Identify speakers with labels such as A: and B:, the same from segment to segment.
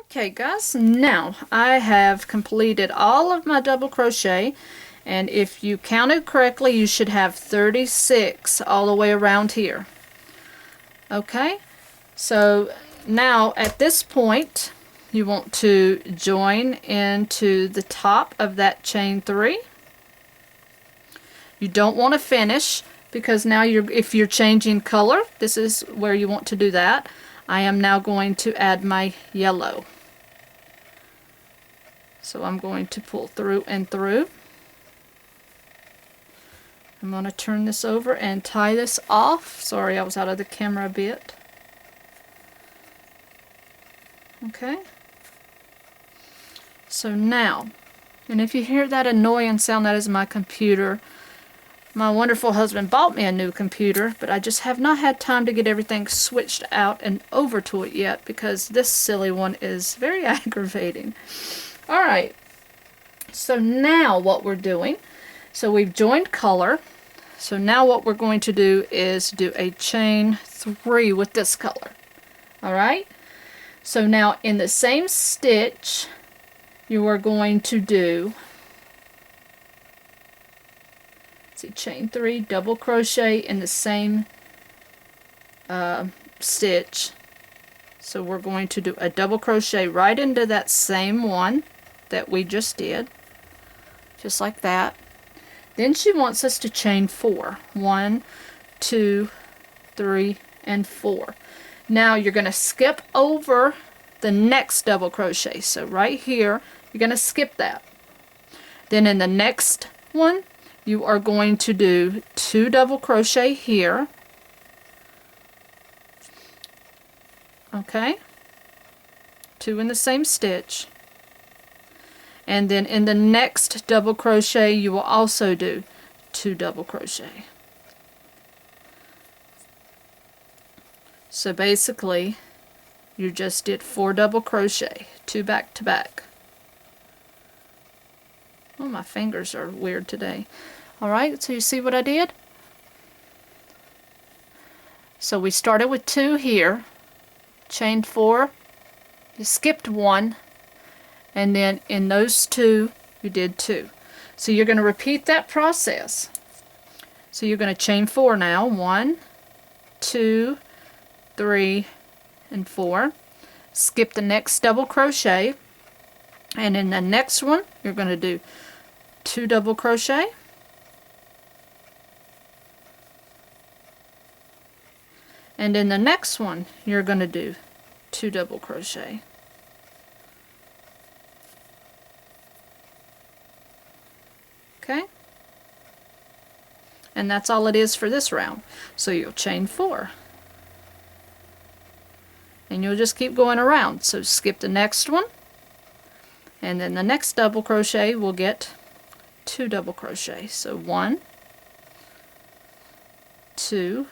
A: Okay guys, now I have completed all of my double crochet, and if you counted correctly you should have 36 all the way around here. Okay, so now at this point you want to join into the top of that chain 3. You don't want to finish because now if you're changing color, this is where you want to do that. I am now going to add my yellow. So I'm going to pull through and through. I'm going to turn this over and tie this off. Sorry, I was out of the camera a bit. Okay. So now, and if you hear that annoying sound, that is my computer. My wonderful husband bought me a new computer, but I just have not had time to get everything switched out and over to it yet because this silly one is very aggravating. Alright, so now what we're doing, so we've joined color, so now what we're going to do is do a chain 3 with this color. Alright, so now in the same stitch you are going to do, see, chain 3, double crochet in the same stitch. So we're going to do a double crochet right into that same one that we just did, just like that. Then she wants us to chain 4. 1, 2, 3, and 4. Now you're going to skip over the next double crochet. So right here, you're going to skip that. Then in the next one, you are going to do 2 double crochet here. Okay, 2 in the same stitch. And then in the next double crochet you will also do 2 double crochet. So basically you just did 4 double crochet, 2 back to back. Oh, my fingers are weird today. Alright, so you see what I did? So we started with 2 here, chained 4, you skipped 1, and then in those 2 you did 2. So you're going to repeat that process. So you're going to chain 4 now, 1, 2, 3, and 4. Skip the next double crochet, and in the next one you're going to do 2 double crochet, and in the next one you're going to do 2 double crochet. Okay, and that's all it is for this round. So you'll chain 4 and you'll just keep going around. So skip the next one, and then the next double crochet will get 2 double crochet. So 1, 2,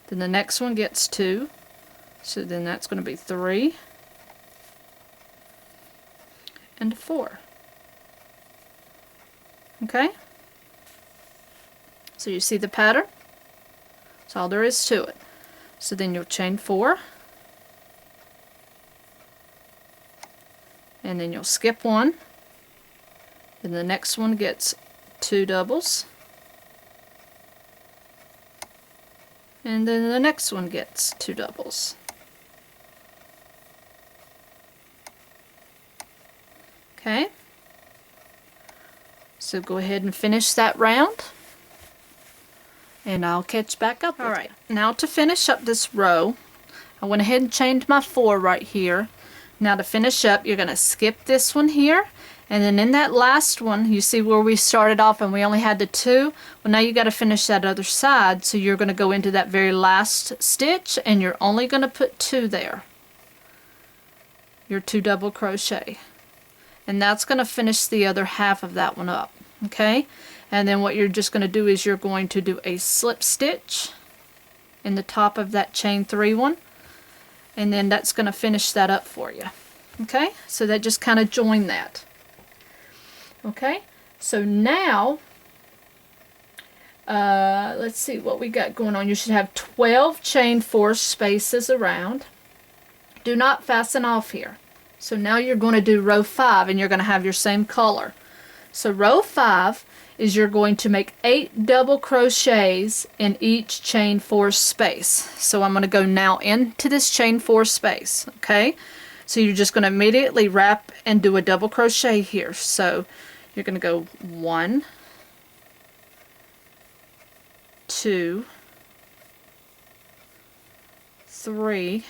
A: then the next one gets 2, so then that's going to be 3 and 4. Okay, so you see the pattern? That's all there is to it. So then you'll chain 4, and then you'll skip 1, then the next one gets 2 doubles, and then the next one gets 2 doubles. Okay, so go ahead and finish that round, and I'll catch back up. Alright, now to finish up this row, I went ahead and chained my 4 right here. Now to finish up, you're going to skip this one here, and then in that last one, you see where we started off and we only had the 2? Well, now you got to finish that other side, so you're going to go into that very last stitch and you're only going to put 2 there. Your 2 double crochet. And that's going to finish the other half of that one up. Okay, and then what you're just going to do is you're going to do a slip stitch in the top of that chain 3 one, and then that's going to finish that up for you. Okay, so that just kind of join that. Okay, so now let's see what we got going on. You should have 12 chain 4 spaces around. Do not fasten off here. So now you're going to do row 5 and you're going to have your same color. So row 5 is you're going to make 8 double crochets in each chain 4 space. So I'm going to go now into this chain 4 space, okay? So you're just going to immediately wrap and do a double crochet here. So you're going to go 1, 2, 3,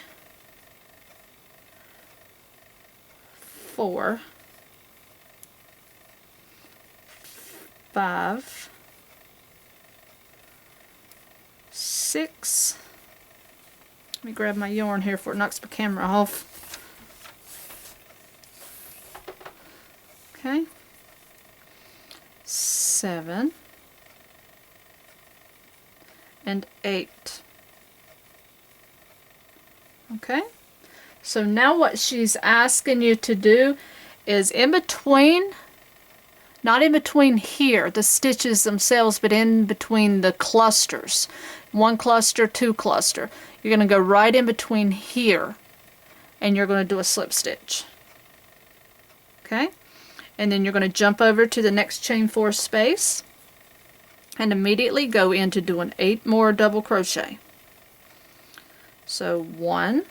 A: 4, 5, 6. Let me grab my yarn here before it knocks my camera off. Okay. 7 and 8. Okay. So now what she's asking you to do is in between, not in between here, the stitches themselves, but in between the clusters. 1 cluster, 2 cluster. You're going to go right in between here and you're going to do a slip stitch. Okay? And then you're going to jump over to the next chain 4 space and immediately go into doing 8 more double crochet. So 1,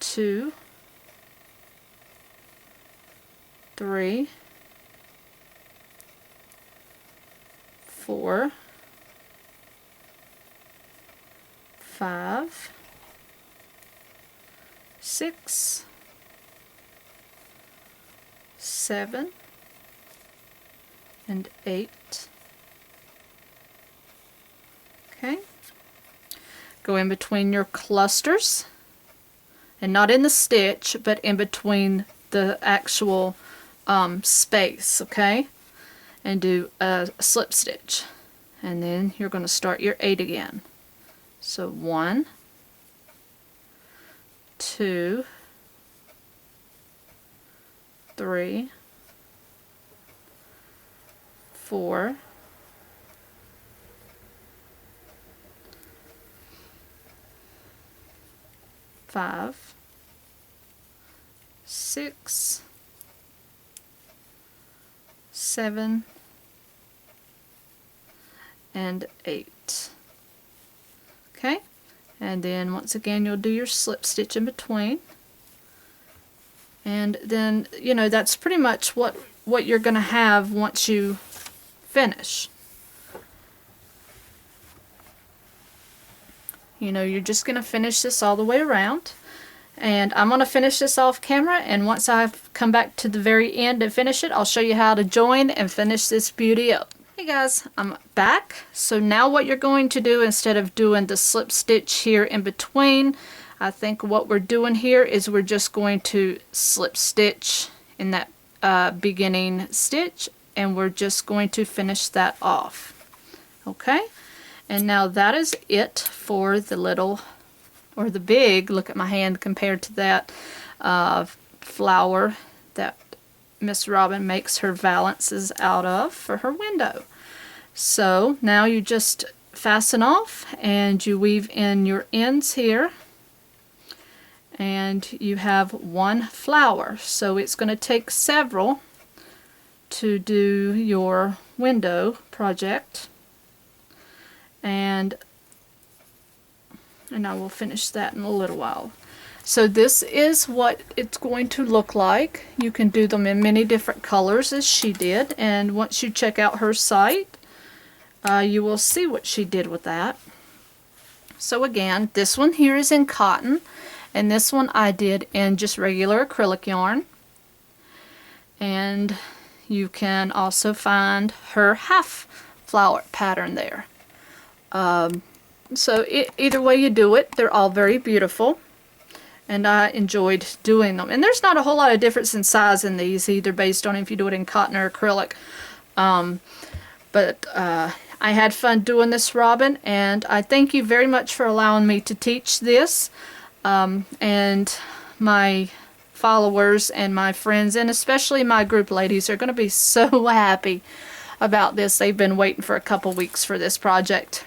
A: 2, 3, 4, 5, 6, 7, and 8. Okay. Go in between your clusters, and not in the stitch, but in between the actual space, okay? And do a slip stitch. And then you're going to start your 8 again. So 1, 2, 3, 4, 5, 6, 7, and 8. Okay, and then once again you'll do your slip stitch in between, and then you know that's pretty much what you're going to have once you finish. You know, you're just going to finish this all the way around, and I'm going to finish this off camera, and once I've come back to the very end and finish it, I'll show you how to join and finish this beauty up. Hey guys, I'm back. So now what you're going to do, instead of doing the slip stitch here in between, I think what we're doing here is we're just going to slip stitch in that beginning stitch, and we're just going to finish that off. Okay, and now that is it for the little, or the big, look at my hand compared to that flower that Miss Robin makes her valances out of for her window. So now you just fasten off and you weave in your ends here, and you have 1 flower. So it's going to take several to do your window project, and I will finish that in a little while. So this is what it's going to look like. You can do them in many different colors as she did, and once you check out her site, you will see what she did with that. So again, this one here is in cotton, and this one I did in just regular acrylic yarn. And you can also find her half flower pattern there. So either way you do it, they're all very beautiful, and I enjoyed doing them. And there's not a whole lot of difference in size in these either, based on if you do it in cotton or acrylic. But I had fun doing this, Robin, and I thank you very much for allowing me to teach this. And my followers and my friends, and especially my group ladies, are going to be so happy about this. They've been waiting for a couple weeks for this project.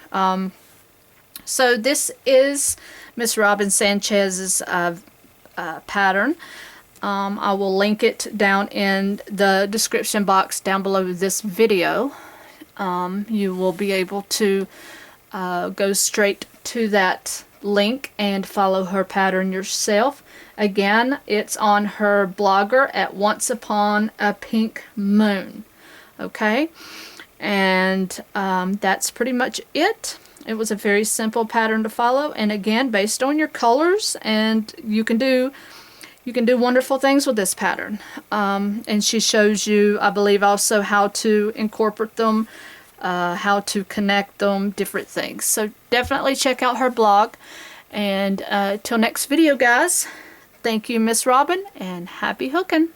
A: So this is Miss Robin Sanchez's pattern. I will link it down in the description box down below this video. You will be able to go straight to that link and follow her pattern yourself. Again, it's on her blogger at Once Upon a Pink Moon. Okay, and that's pretty much it. It was a very simple pattern to follow, and again, based on your colors, and you can do wonderful things with this pattern. And she shows you, I believe, also how to incorporate them, how to connect them, different things. So definitely check out her blog. And till next video, guys, thank you, Miss Robin, and happy hooking.